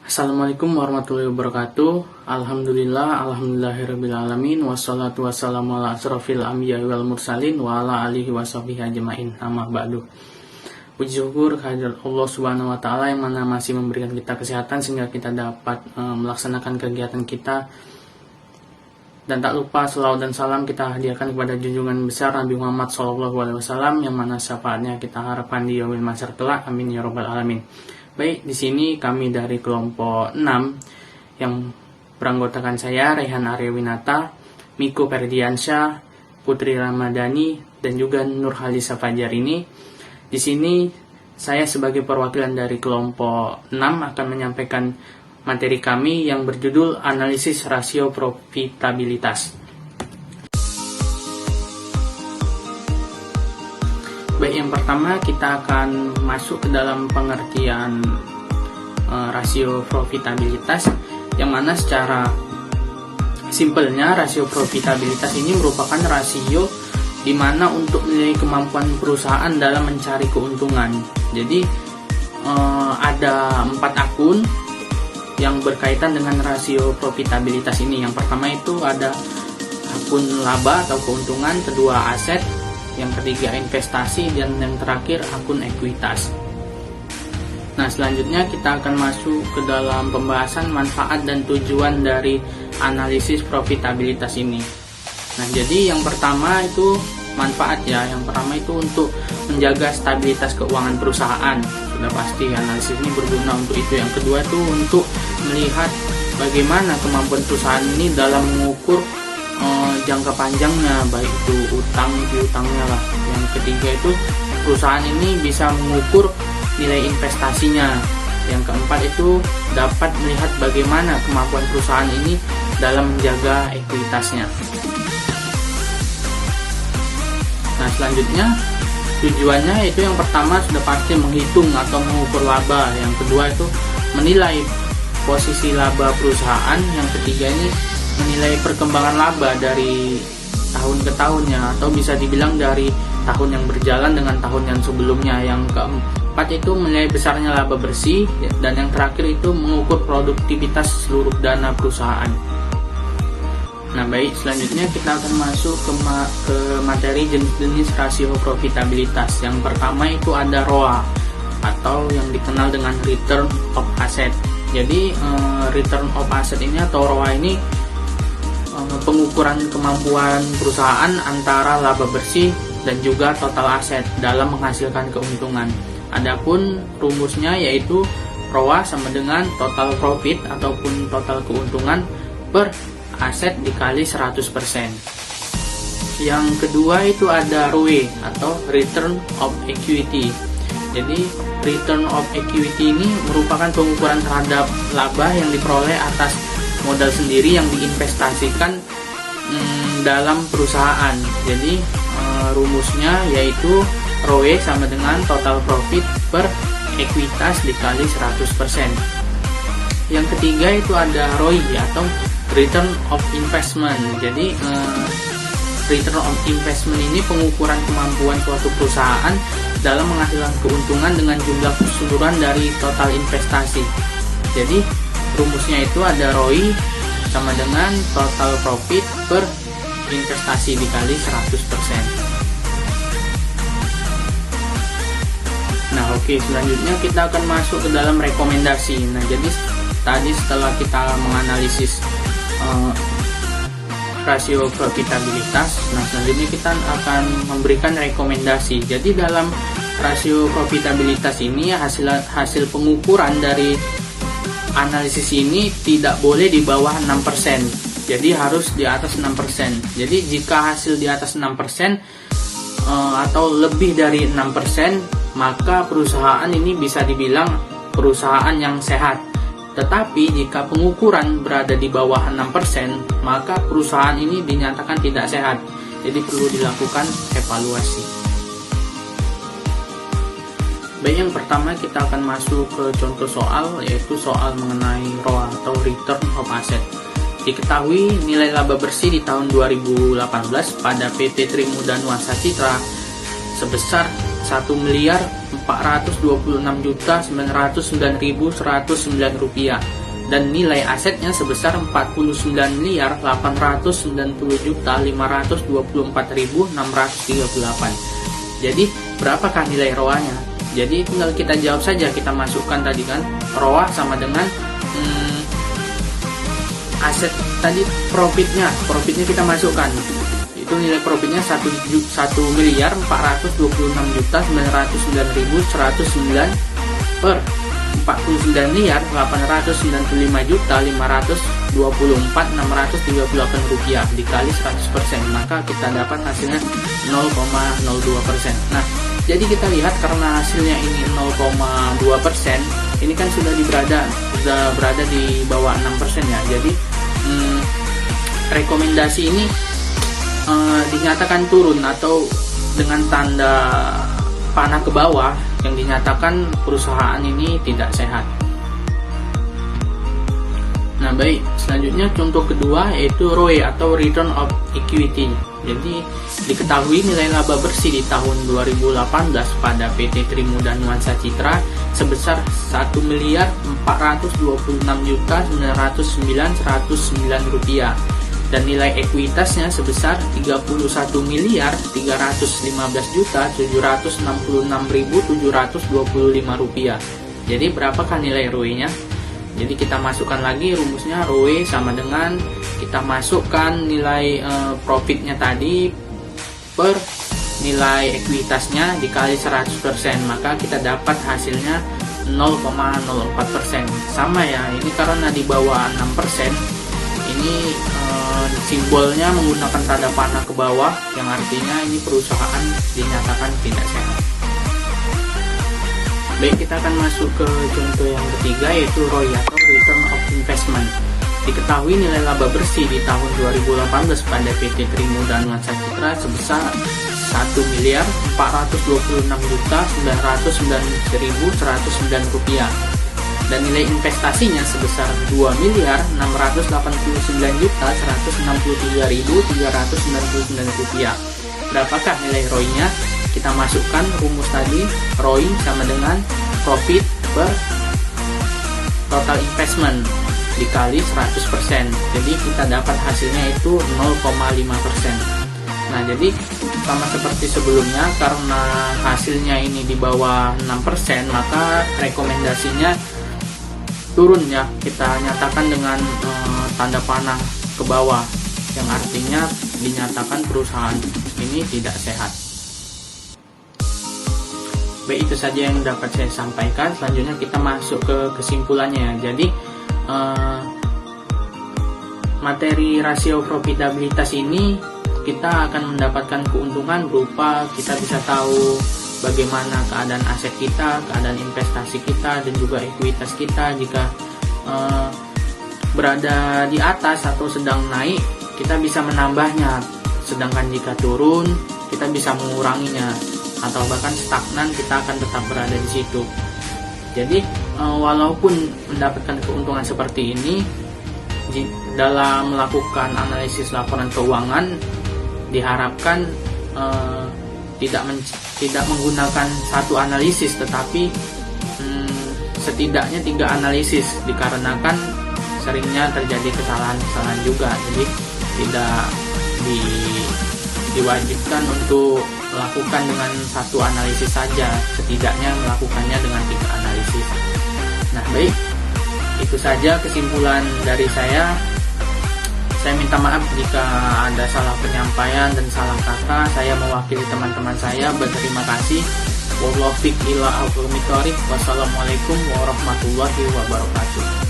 Assalamualaikum warahmatullahi wabarakatuh. Alhamdulillahirrabbilalamin. Wassalatu wassalamu ala asrofil anbiya wal mursalin wa ala alihi washabihi ajma'in. Amma ba'du. Puji syukur kehadirat Allah subhanahu wa ta'ala yang mana masih memberikan kita kesehatan sehingga kita dapat melaksanakan kegiatan kita. Dan tak lupa selawat dan salam kita hadiahkan kepada junjungan besar Nabi Muhammad SAW yang mana syafaatnya kita harapkan di yaumil mahsyar kelak. Amin ya rabbal alamin. Baik, di sini kami dari kelompok 6 yang beranggotakan saya, Rehan Aryawinata, Miko Ferdiansyah, Putri Ramadhani, dan juga Nur Halisa Fajar ini. Di sini saya sebagai perwakilan dari kelompok 6 akan menyampaikan materi kami yang berjudul Analisis Rasio Profitabilitas. Baik, yang pertama kita akan masuk ke dalam pengertian rasio profitabilitas, yang mana secara simpelnya rasio profitabilitas ini merupakan rasio di mana untuk menilai kemampuan perusahaan dalam mencari keuntungan. Jadi ada 4 akun yang berkaitan dengan rasio profitabilitas ini. Yang pertama itu ada akun laba atau keuntungan, kedua aset, yang ketiga investasi, dan yang terakhir akun ekuitas. Nah, selanjutnya kita akan masuk ke dalam pembahasan manfaat dan tujuan dari analisis profitabilitas ini. Nah, jadi yang pertama itu manfaat ya. Yang pertama itu untuk menjaga stabilitas keuangan perusahaan. Sudah pasti analisis ini berguna untuk itu. Yang kedua itu untuk melihat bagaimana kemampuan perusahaan ini dalam mengukur jangka panjangnya, baik itu utang piutangnya lah. Yang ketiga itu perusahaan ini bisa mengukur nilai investasinya. Yang keempat itu dapat melihat bagaimana kemampuan perusahaan ini dalam menjaga ekuitasnya. Nah, selanjutnya tujuannya itu yang pertama sudah pasti menghitung atau mengukur laba. Yang kedua itu menilai posisi laba perusahaan. Yang ketiga ini menilai perkembangan laba dari tahun ke tahunnya, atau bisa dibilang dari tahun yang berjalan dengan tahun yang sebelumnya. Yang keempat itu menilai besarnya laba bersih, dan yang terakhir itu mengukur produktivitas seluruh dana perusahaan. Nah, baik, selanjutnya kita akan masuk ke materi jenis-jenis rasio profitabilitas. Yang pertama itu ada ROA atau yang dikenal dengan Return of Asset. Jadi Return of Asset ini atau ROA ini pengukuran kemampuan perusahaan antara laba bersih dan juga total aset dalam menghasilkan keuntungan. Adapun rumusnya yaitu ROA sama dengan total profit ataupun total keuntungan per aset dikali 100%. Yang kedua itu ada ROE atau Return of Equity. Jadi Return of Equity ini merupakan pengukuran terhadap laba yang diperoleh atas modal sendiri yang diinvestasikan dalam perusahaan. Jadi rumusnya yaitu ROE sama dengan total profit per ekuitas dikali 100%. Yang ketiga itu ada ROI atau Return of Investment. Jadi Return of Investment ini pengukuran kemampuan suatu perusahaan dalam menghasilkan keuntungan dengan jumlah keseluruhan dari total investasi. Jadi rumusnya itu ada ROI sama dengan total profit per investasi dikali 100%. Nah, oke, selanjutnya kita akan masuk ke dalam rekomendasi. Nah, jadi tadi setelah kita menganalisis rasio profitabilitas, nah selanjutnya kita akan memberikan rekomendasi. Jadi dalam rasio profitabilitas ini hasil pengukuran dari analisis ini tidak boleh di bawah 6%. Jadi harus di atas 6%. Jadi jika hasil di atas 6% atau lebih dari 6%, maka perusahaan ini bisa dibilang perusahaan yang sehat. Tetapi jika pengukuran berada di bawah 6%, maka perusahaan ini dinyatakan tidak sehat. Jadi perlu dilakukan evaluasi. Baik, yang pertama kita akan masuk ke contoh soal, yaitu soal mengenai ROA atau Return of Asset. Diketahui nilai laba bersih di tahun 2018 pada PT Trimuda Nuansa Citra sebesar 1.400.000.000 426.909.109 rupiah, dan nilai asetnya sebesar 49.890.524.638. Jadi berapakah nilai ROA-nya? Jadi tinggal kita jawab saja, kita masukkan tadi kan, ROA sama dengan aset tadi, profitnya kita masukkan. Itu nilai profitnya 1.426.909.109 per 49.895.524.638 rupiah dikali 100%, maka kita dapat hasilnya 0,02%. Nah, jadi kita lihat karena hasilnya ini 0,2%, ini kan sudah berada di bawah 6% ya. Jadi rekomendasi ini dinyatakan turun atau dengan tanda panah ke bawah, yang dinyatakan perusahaan ini tidak sehat. Nah baik, selanjutnya contoh kedua yaitu ROE atau Return of Equity. Jadi diketahui nilai laba bersih di tahun 2018 pada PT Trimuda Nuansa Citra sebesar 1.426.909.109 rupiah, dan nilai ekuitasnya sebesar 31.315.766.725 rupiah. Jadi berapakah nilai ROE-nya? Jadi kita masukkan lagi rumusnya, ROE sama dengan kita masukkan nilai profitnya tadi per nilai ekuitasnya dikali 100%, maka kita dapat hasilnya 0,04%. Sama ya, ini karena di bawah 6%, ini simbolnya menggunakan tanda panah ke bawah, yang artinya ini perusahaan dinyatakan tidak sehat. Baik, kita akan masuk ke contoh yang ketiga yaitu ROI atau Return of Investment. Diketahui nilai laba bersih di tahun 2018 pada PT Trimuda Nuansa Citra sebesar 1.426.909.109 rupiah, dan nilai investasinya sebesar 2.689.163.399 rupiah. Berapakah nilai ROI-nya? Kita masukkan rumus tadi, ROI sama dengan profit per total investment dikali 100%. Jadi kita dapat hasilnya itu 0,5%. Nah, jadi sama seperti sebelumnya, karena hasilnya ini di bawah 6%, maka rekomendasinya turun ya. Kita nyatakan dengan tanda panah ke bawah, yang artinya dinyatakan perusahaan ini tidak sehat. Baik, itu saja yang dapat saya sampaikan. Selanjutnya kita masuk ke kesimpulannya. Jadi materi rasio profitabilitas ini kita akan mendapatkan keuntungan berupa kita bisa tahu bagaimana keadaan aset kita, keadaan investasi kita, dan juga ekuitas kita. Jika berada di atas atau sedang naik, kita bisa menambahnya, sedangkan jika turun, kita bisa menguranginya, atau bahkan stagnan, kita akan tetap berada di situ. Jadi walaupun mendapatkan keuntungan seperti ini, dalam melakukan analisis laporan keuangan diharapkan tidak menggunakan satu analisis, tetapi setidaknya 3 analisis, dikarenakan seringnya terjadi kesalahan-kesalahan juga. Jadi tidak diwajibkan untuk melakukan dengan satu analisis saja, setidaknya melakukannya dengan 3 analisis. Nah baik, itu saja kesimpulan dari saya. Saya minta maaf jika ada salah penyampaian dan salah kata. Saya mewakili teman-teman saya berterima kasih. Wassalamualaikum warahmatullahi wabarakatuh.